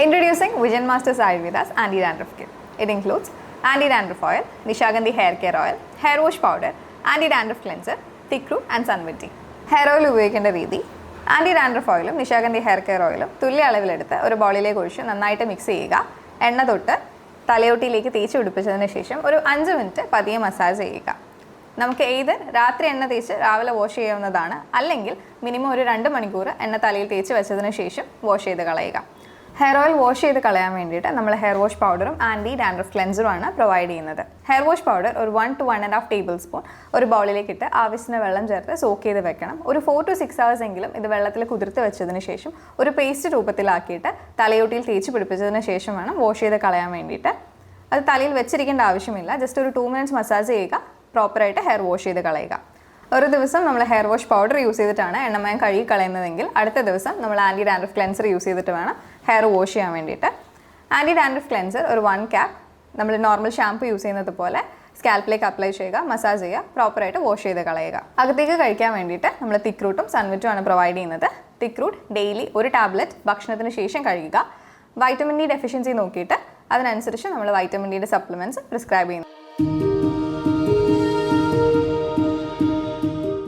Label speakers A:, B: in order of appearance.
A: Introducing Vijayanmastersayurveda's Anti-Dandruff Kit. It includes Anti-Dandruff Oil, Nishagandhi Hair Care Oil, Hair Wash Powder, Anti-Dandruff Cleanser, Thick Root and Sunvit. Hair Oil ഉപയോഗിക്കേണ്ട രീതി Anti-Dandruff Oilum Nishagandhi Hair Care Oilum തുല്യ അളവിലെടുത്ത് ഒരു ബോളിലേക്ക് ഒഴിച്ച് നന്നായിട്ട് mix ചെയ്യുക. എണ്ണ തൊട്ട് തലയോട്ടിയിലേക്ക് തേച്ച് പിടിപ്പിച്ചതിന് ശേഷം ഒരു 5 മിനിറ്റ് പതിയെ മസാജ് ചെയ്യുക. നമുക്ക് ഏത് രാത്രി എണ്ണ തേച്ച് രാവിലെ വാഷ് ചെയ്യാവുന്നതാണ്, അല്ലെങ്കിൽ മിനിമം ഒരു 2 മണിക്കൂർ എണ്ണ തലയിൽ തേച്ച് വെച്ചതിന് ശേഷം വാഷ് ചെയ്ത് കളയുക. ഹെയർ ഓയിൽ വാഷ് ചെയ്ത് കളയാൻ വേണ്ടിയിട്ട് നമ്മൾ ഹെയർ വാഷ് പൗഡറും ആൻറ്റി ഡാൻഡ്രഫ് ക്ലെൻസറുമാണ് പ്രൊവൈഡ് ചെയ്യുന്നത്. ഹെയർ വാഷ് പൗഡർ ഒരു 1 to 1.5 ടേബിൾ സ്പൂൺ ഒരു ബൗളിലേക്ക് ഇട്ട് ആവശ്യത്തിന് വെള്ളം ചേർത്ത് സോക്ക് ചെയ്ത് വെക്കണം. ഒരു 4 to 6 hours എങ്കിലും ഇത് വെള്ളത്തിൽ കുതിർത്ത് വെച്ചതിന് ശേഷം ഒരു പേസ്റ്റ് രൂപത്തിലാക്കിയിട്ട് തലയോട്ടിയിൽ തേച്ച് പിടിപ്പിച്ചതിന് ശേഷം വേണം വാഷ് ചെയ്ത് കളയാൻ വേണ്ടിയിട്ട്. അത് തലയിൽ വെച്ചിരിക്കേണ്ട ആവശ്യമില്ല. ജസ്റ്റ് ഒരു 2 minutes മസാജ് ചെയ്യുക, പ്രോപ്പറായിട്ട് ഹെയർ വാഷ് ചെയ്ത് കളയുക. ഒരു ദിവസം നമ്മൾ ഹെയർ വാഷ് പൗഡർ യൂസ് ചെയ്തിട്ടാണ് എണ്ണമയം കഴുകി കളയുന്നതെങ്കിൽ അടുത്ത ദിവസം നമ്മൾ ആൻറ്റി ഡാൻഡ്രഫ് ക്ലെൻസർ യൂസ് ചെയ്തിട്ട് വേണം ഹെയർ വാഷ് ചെയ്യാൻ വേണ്ടിയിട്ട്. ആൻറ്റി ഡാൻഡ്രഫ് ക്ലെൻസർ ഒരു 1 cap നമ്മൾ നോർമൽ ഷാമ്പു യൂസ് ചെയ്യുന്നത് പോലെ സ്കാൽപ്പിലേക്ക് അപ്ലൈ ചെയ്യുക, മസാജ് ചെയ്യുക, പ്രോപ്പറായിട്ട് വാഷ് ചെയ്ത് കളയുക. അകത്തേക്ക് കഴിക്കാൻ വേണ്ടിയിട്ട് നമ്മൾ തിക്ക് റൂട്ടും സൺവിറ്റും ആണ് പ്രൊവൈഡ് ചെയ്യുന്നത്. തിക്ക് റൂട്ട് ഡെയിലി ഒരു ടാബ്ലറ്റ് ഭക്ഷണത്തിന് ശേഷം കഴിക്കുക. വൈറ്റമിൻ ഡി ഡെഫിഷ്യൻസി നോക്കിയിട്ട് അതിനനുസരിച്ച് നമ്മൾ വൈറ്റമിൻ ഡിയുടെ സപ്ലിമെൻറ്റ്സ് പ്രിസ്ക്രൈബ് ചെയ്യുന്നു.